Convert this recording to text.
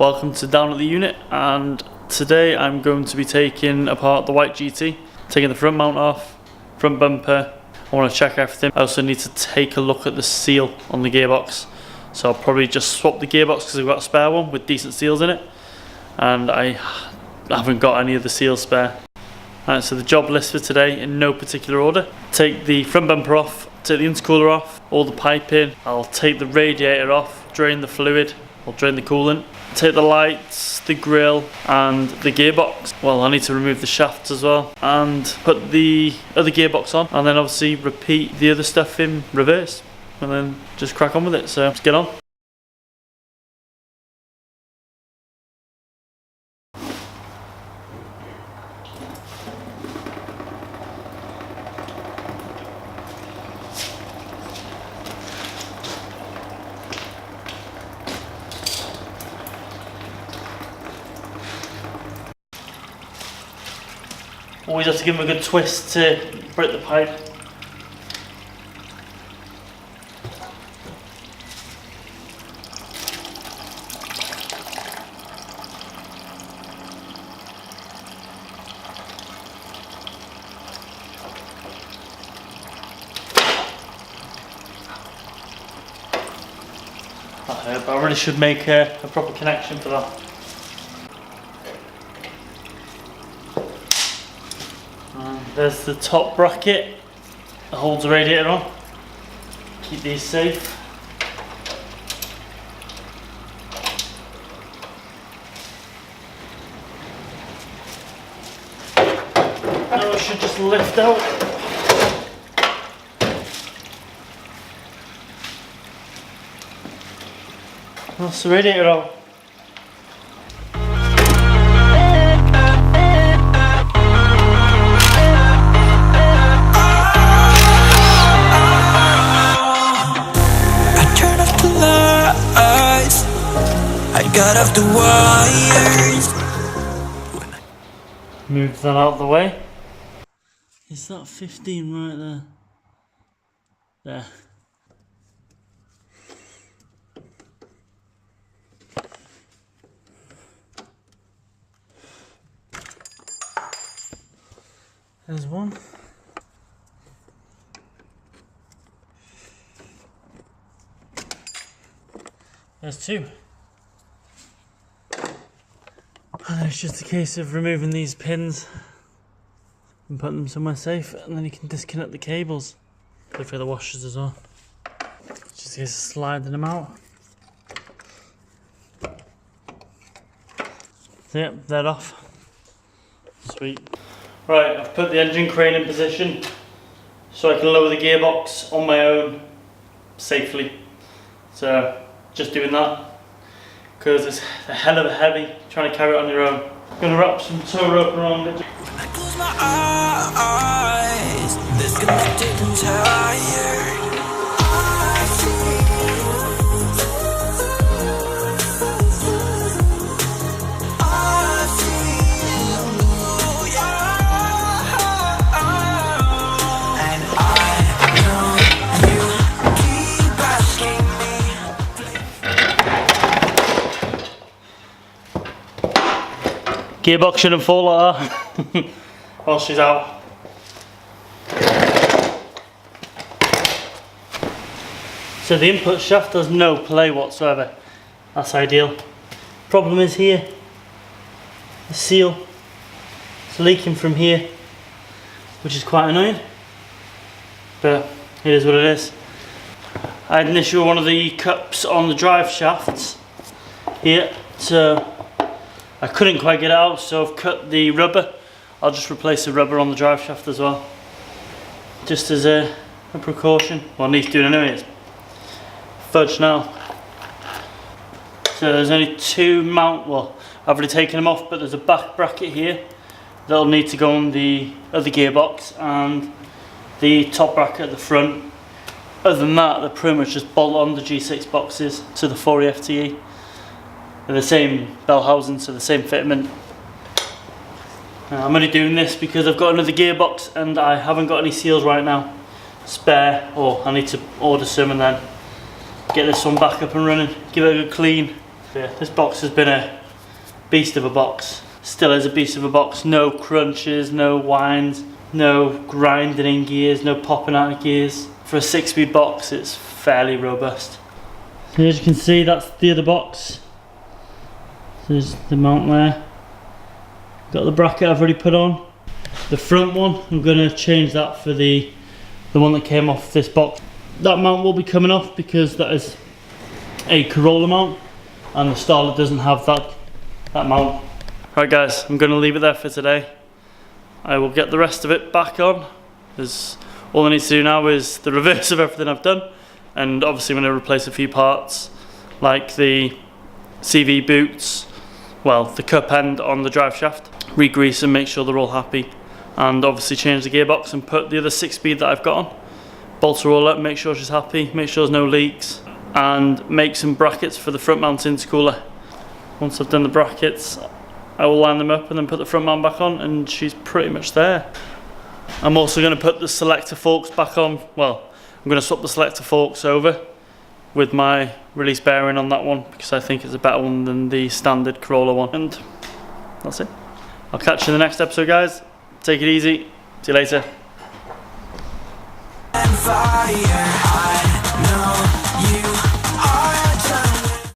Welcome to Down at the Unit, and today I'm going to be taking apart the white GT, taking the front mount off, front bumper. I want to check everything. I also need to take a look at the seal on the gearbox, so I'll probably just swap the gearbox because I've got a spare one with decent seals in it, and I haven't got any of the seals spare. Alright, so the job list for today in no particular order: take the front bumper off, take the intercooler off, all the piping, I'll take the radiator off, drain the fluid, I'll drain the coolant, take the lights, the grille and the gearbox. Well, I need to remove the shafts as well and put the other gearbox on, and then obviously repeat the other stuff in reverse and then just crack on with it. So let's get on. Always have to give them a good twist to break the pipe. I really should make a proper connection for that. There's the top bracket that holds the radiator on. Keep these safe. Now it should just lift out. That's the radiator out. Got off the wires. Move that out of the way. Is that 15 right there? There. There's one. There's two. And then it's just a case of removing these pins and putting them somewhere safe, and then you can disconnect the cables. Go for the washers as well. Just a case of sliding them out. So yep, they're off. Sweet. Right, I've put the engine crane in position so I can lower the gearbox on my own safely. So just doing that, because it's a hell of a heavy trying to carry it on your own. I'm going to wrap some tow rope around it. When I close my eyes, disconnected and tired. Gearbox shouldn't fall like that while she's out. So the input shaft has no play whatsoever. That's ideal. Problem is here, the seal. It's leaking from here, which is quite annoying, but it is what it is. I had an issue with one of the cups on the drive shafts here, so I couldn't quite get it out, so I've cut the rubber. I'll just replace the rubber on the drive shaft as well, just as a precaution. Well, I need to do it anyway. It's fudge now. So there's only two mount, well, I've already taken them off, but there's a back bracket here that'll need to go on the other gearbox and the top bracket at the front. Other than that, they're pretty much just bolt on the G6 boxes to the 4E FTE. They're the same bell housing, so the same fitment. I'm only doing this because I've got another gearbox and I haven't got any seals right now spare, or I need to order some and then get this one back up and running, give it a good clean, Yeah, this box has been a beast of a box. Still is a beast of a box. No crunches, no whines, no grinding in gears, no popping out of gears. For a 6-speed box, it's fairly robust. So as you can see, that's the other box. There's the mount there. Got the bracket I've already put on. The front one, I'm going to change that for the one that came off this box. That mount will be coming off because that is a Corolla mount, and the Starlet doesn't have that mount. Right guys, I'm going to leave it there for today. I will get the rest of it back on, as all I need to do now is the reverse of everything I've done, and obviously I'm going to replace a few parts like the CV boots, well, the cup end on the drive shaft, re-grease and make sure they're all happy, and obviously change the gearbox and put the other 6-speed that I've got on. Bolt her all up, make sure she's happy, make sure there's no leaks, and make some brackets for the front mount intercooler. Once I've done the brackets, I will line them up and then put the front mount back on, and she's pretty much there. I'm also going to put the selector forks back on. Well, I'm going to swap the selector forks over with my release bearing on that one because I think it's a better one than the standard Corolla one. And that's it. I'll catch you in the next episode, guys. Take it easy. See you later. Fire.